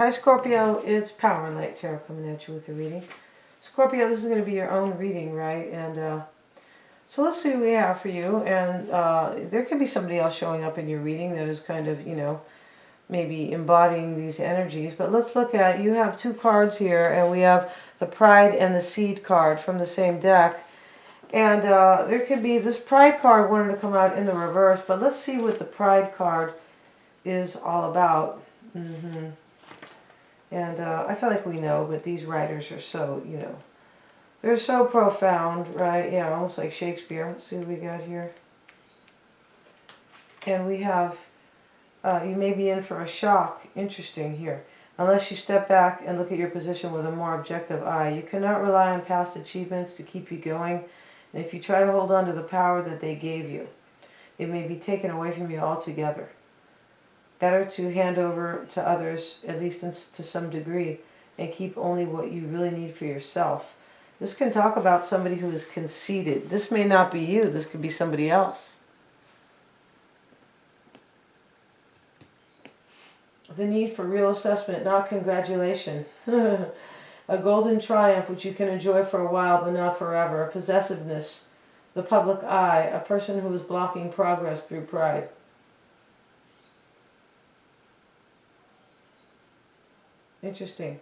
Hi Scorpio, it's Power and Light Tarot coming at you with a reading. Scorpio, this is going to be your own reading, right? And so let's see what we have for you. And there could be somebody else showing up in your reading that is kind of, maybe embodying these energies. But let's look at, you have two cards here, and we have the Pride and the Seed card from the same deck. And there could be, this Pride card wanted to come out in the reverse, but let's see what the Pride card is all about. And I feel like we know, but these writers are so, they're so profound, right? Yeah, almost like Shakespeare. Let's see what we got here. And we have, you may be in for a shock. Interesting here. Unless you step back and look at your position with a more objective eye. You cannot rely on past achievements to keep you going. And if you try to hold on to the power that they gave you, it may be taken away from you altogether. Better to hand over to others, at least to some degree, and keep only what you really need for yourself. This can talk about somebody who is conceited. This may not be you. This could be somebody else. The need for real assessment, not congratulation. A golden triumph which you can enjoy for a while but not forever. Possessiveness, the public eye, a person who is blocking progress through pride. Interesting,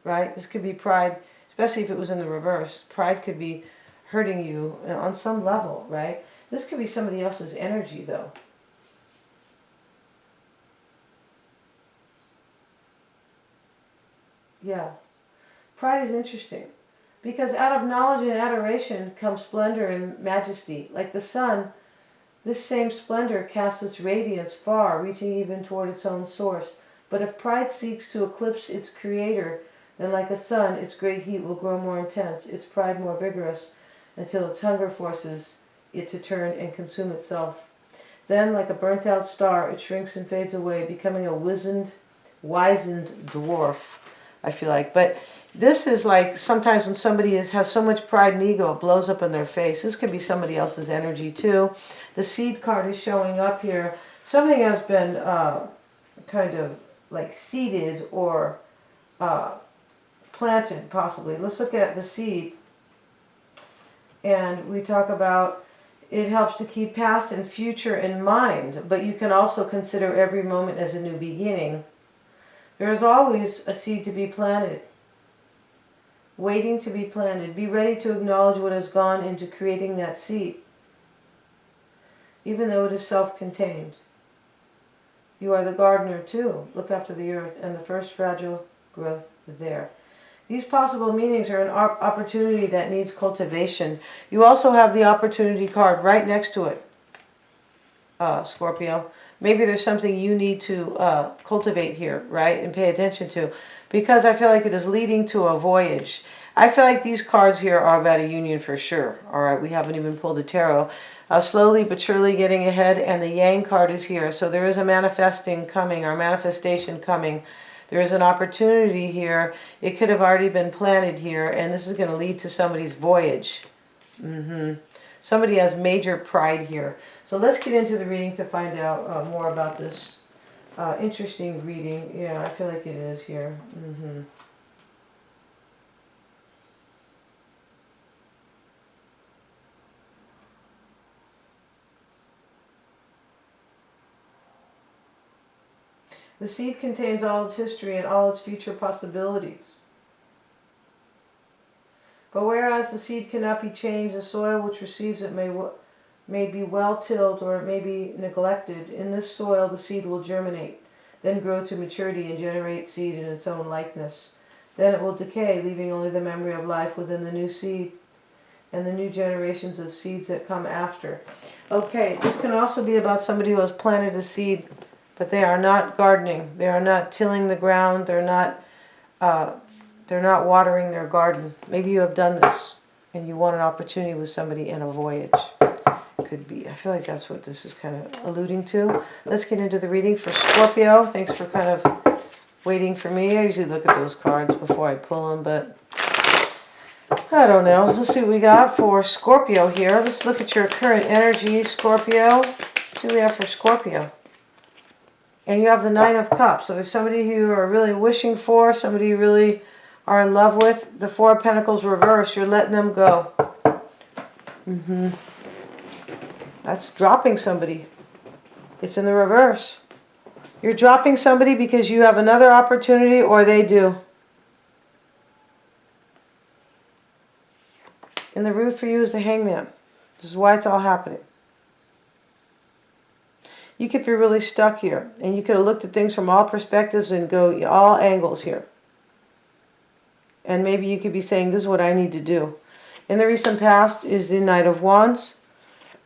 right? This could be pride, especially if it was in the reverse. Pride could be hurting you on some level, right? This could be somebody else's energy, though. Yeah. Pride is interesting because out of knowledge and adoration comes splendor and majesty. Like the sun, this same splendor casts its radiance far, reaching even toward its own source. But if pride seeks to eclipse its creator, then like a sun, its great heat will grow more intense, its pride more vigorous, until its hunger forces it to turn and consume itself. Then, like a burnt-out star, it shrinks and fades away, becoming a wizened dwarf, I feel like. But this is like sometimes when somebody has so much pride and ego, it blows up in their face. This could be somebody else's energy too. The Seed card is showing up here. Something has been kind of like seeded or planted, possibly. Let's look at the seed. And we talk about it helps to keep past and future in mind, but you can also consider every moment as a new beginning. There is always a seed to be planted, waiting to be planted. Be ready to acknowledge what has gone into creating that seed, even though it is self-contained. You are the gardener too. Look after the earth and the first fragile growth there. These possible meanings are an opportunity that needs cultivation. You also have the opportunity card right next to it, Scorpio. Maybe there's something you need to cultivate here, right, and pay attention to, because I feel like it is leading to a voyage. I feel like these cards here are about a union for sure. All right, we haven't even pulled the tarot. Slowly but surely getting ahead, and the Yang card is here. So there is a manifesting coming, or manifestation coming. There is an opportunity here. It could have already been planted here, and this is going to lead to somebody's voyage. Somebody has major pride here. So let's get into the reading to find out more about this interesting reading. Yeah, I feel like it is here. The seed contains all its history and all its future possibilities. But whereas the seed cannot be changed, the soil which receives it may be well tilled or it may be neglected. In this soil the seed will germinate, then grow to maturity and generate seed in its own likeness. Then it will decay, leaving only the memory of life within the new seed and the new generations of seeds that come after. Okay, this can also be about somebody who has planted a seed, but they are not gardening. They are not tilling the ground. They're not watering their garden. Maybe you have done this and you want an opportunity with somebody in a voyage. Could be. I feel like that's what this is kind of alluding to. Let's get into the reading for Scorpio. Thanks for kind of waiting for me. I usually look at those cards before I pull them, but I don't know. Let's see what we got for Scorpio here. Let's look at your current energy, Scorpio. Let's see what we have for Scorpio. And you have the Nine of Cups. So there's somebody who you are really wishing for, somebody you really are in love with. The Four of Pentacles reverse, you're letting them go. That's dropping somebody. It's in the reverse. You're dropping somebody because you have another opportunity, or they do. And the root for you is the Hangman. This is why it's all happening. You could be really stuck here, and you could have looked at things from all perspectives and go all angles here. And maybe you could be saying, this is what I need to do. In the recent past is the Knight of Wands.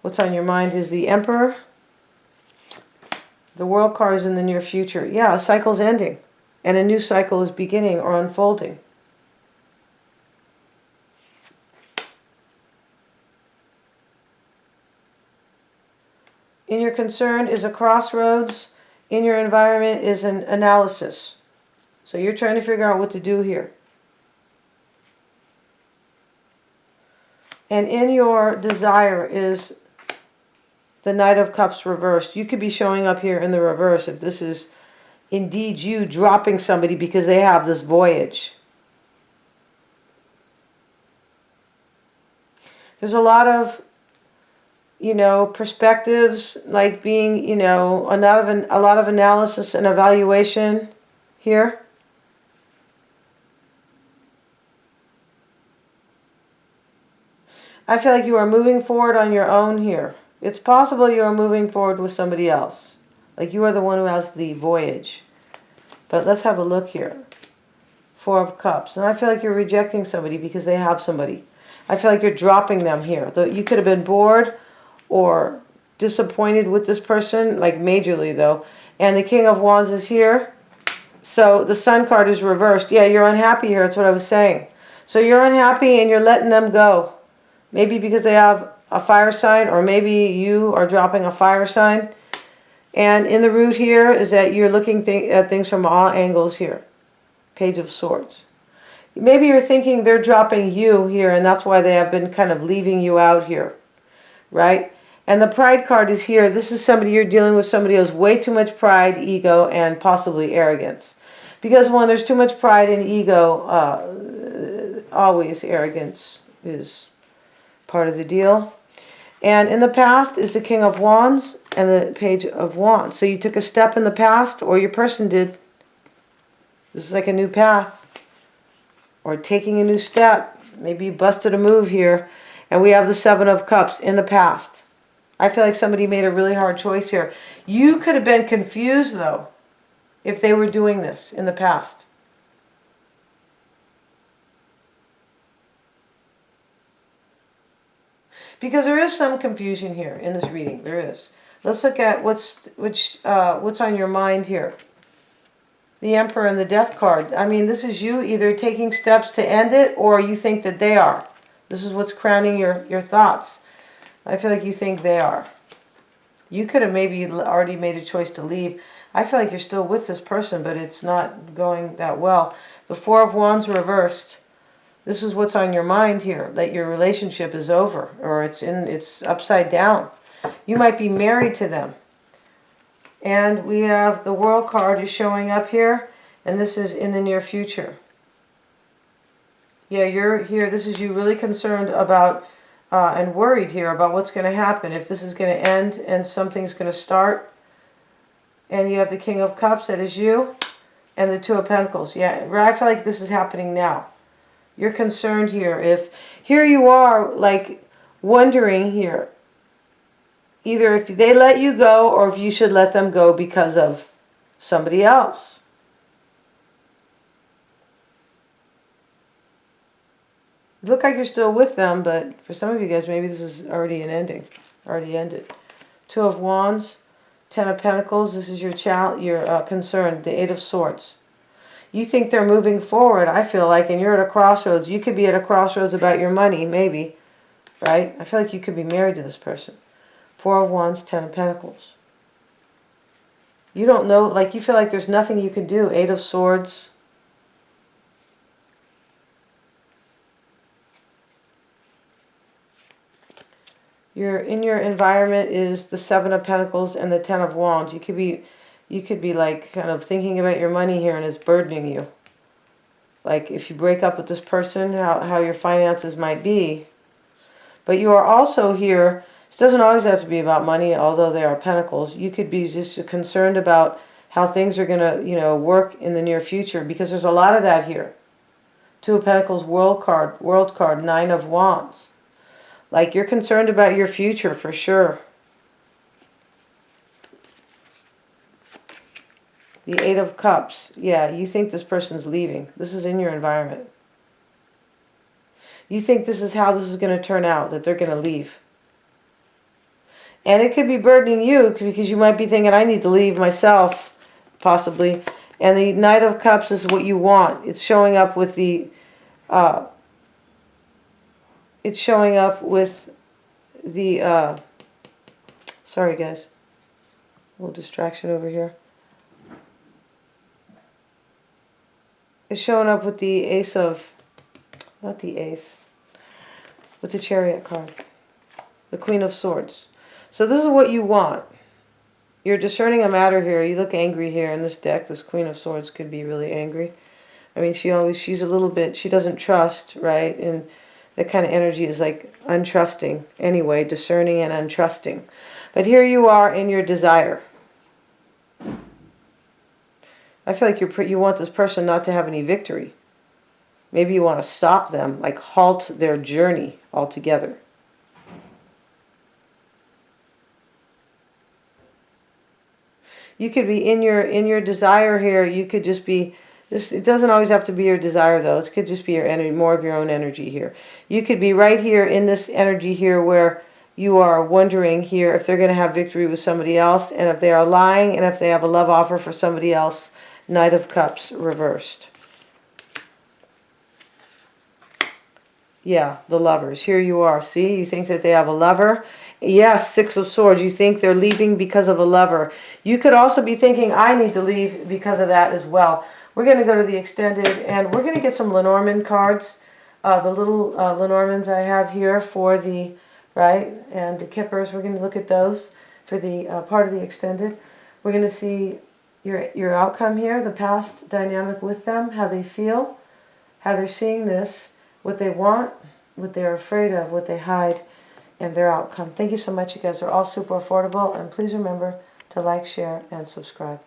What's on your mind is the Emperor. The World card is in the near future. Yeah, a cycle's ending, and a new cycle is beginning or unfolding. In your concern is a crossroads. In your environment is an analysis. So you're trying to figure out what to do here. And in your desire is the Knight of Cups reversed. You could be showing up here in the reverse if this is indeed you dropping somebody because they have this voyage. There's a lot of, perspectives, like being, a lot of analysis and evaluation here. I feel like you are moving forward on your own here. It's possible you are moving forward with somebody else. Like you are the one who has the voyage. But let's have a look here. Four of Cups. And I feel like you're rejecting somebody because they have somebody. I feel like you're dropping them here. You could have been bored or disappointed with this person, like majorly though. And the King of Wands is here. So the Sun card is reversed. Yeah, you're unhappy here. That's what I was saying. So you're unhappy and you're letting them go. Maybe because they have a fire sign, or maybe you are dropping a fire sign. And in the root here is that you're looking at things from all angles here. Page of Swords. Maybe you're thinking they're dropping you here, and that's why they have been kind of leaving you out here. Right? And the Pride card is here. This is somebody you're dealing with, somebody who has way too much pride, ego, and possibly arrogance. Because when there's too much pride and ego, always arrogance is part of the deal. And in the past is the King of Wands and the Page of Wands. So you took a step in the past, or your person did. This is like a new path, or taking a new step. Maybe you busted a move here. And we have the Seven of Cups in the past. I feel like somebody made a really hard choice here. You could have been confused, though, if they were doing this in the past. Because there is some confusion here in this reading. There is. Let's look at what's on your mind here. The Emperor and the Death card. I mean, this is you either taking steps to end it, or you think that they are. This is what's crowning your thoughts. I feel like you think they are. You could have maybe already made a choice to leave. I feel like you're still with this person, but it's not going that well. The Four of Wands reversed. This is what's on your mind here, that your relationship is over, or it's upside down. You might be married to them. And we have the World card is showing up here, and this is in the near future. Yeah, you're here. This is you really concerned about and worried here about what's going to happen, if this is going to end and something's going to start. And you have the King of Cups, that is you, and the Two of Pentacles. Yeah, I feel like this is happening now. You're concerned here. If here you are, like, wondering here, either if they let you go or if you should let them go because of somebody else. You look like you're still with them, but for some of you guys, maybe this is already an ending. Already ended. Two of Wands, Ten of Pentacles. This is your concern. The Eight of Swords. You think they're moving forward, I feel like, and you're at a crossroads. You could be at a crossroads about your money, maybe. Right? I feel like you could be married to this person. Four of Wands, Ten of Pentacles. You don't know, like, you feel like there's nothing you can do. Eight of Swords. In your environment is the Seven of Pentacles and the Ten of Wands. You You could be like kind of thinking about your money here and it's burdening you. Like if you break up with this person, how your finances might be. But you are also here, it doesn't always have to be about money, although they are pentacles. You could be just concerned about how things are going to, work in the near future, because there's a lot of that here. Two of Pentacles, world card, Nine of Wands. Like you're concerned about your future for sure. The Eight of Cups. Yeah, you think this person's leaving. This is in your environment. You think this is how this is going to turn out, that they're going to leave. And it could be burdening you because you might be thinking, I need to leave myself, possibly. And the Knight of Cups is what you want. It's showing up with the... sorry guys. A little distraction over here. It's showing up with the Ace of... Not the Ace. With the Chariot card. The Queen of Swords. So this is what you want. You're discerning a matter here. You look angry here in this deck. This Queen of Swords could be really angry. I mean, she's a little bit, she doesn't trust, right? And that kind of energy is like untrusting. Anyway, discerning and untrusting. But here you are in your desire. I feel like you want this person not to have any victory. Maybe you want to stop them, like halt their journey altogether. You could be in your desire here. You could just be this. It doesn't always have to be your desire though. It could just be your energy, more of your own energy here. You could be right here in this energy here where you are wondering here if they're going to have victory with somebody else, and if they are lying, and if they have a love offer for somebody else. Knight of Cups reversed. Yeah, the Lovers. Here you are. See, you think that they have a lover. Yes, Six of Swords. You think they're leaving because of a lover. You could also be thinking, I need to leave because of that as well. We're going to go to the extended, and we're going to get some Lenormand cards. The little Lenormands I have here for the, right, and the Kippers. We're going to look at those for the part of the extended. We're going to see your outcome here, the past dynamic with them, how they feel, how they're seeing this, what they want, what they're afraid of, what they hide, and their outcome. Thank you so much. You guys are all super affordable, and please remember to like, share, and subscribe.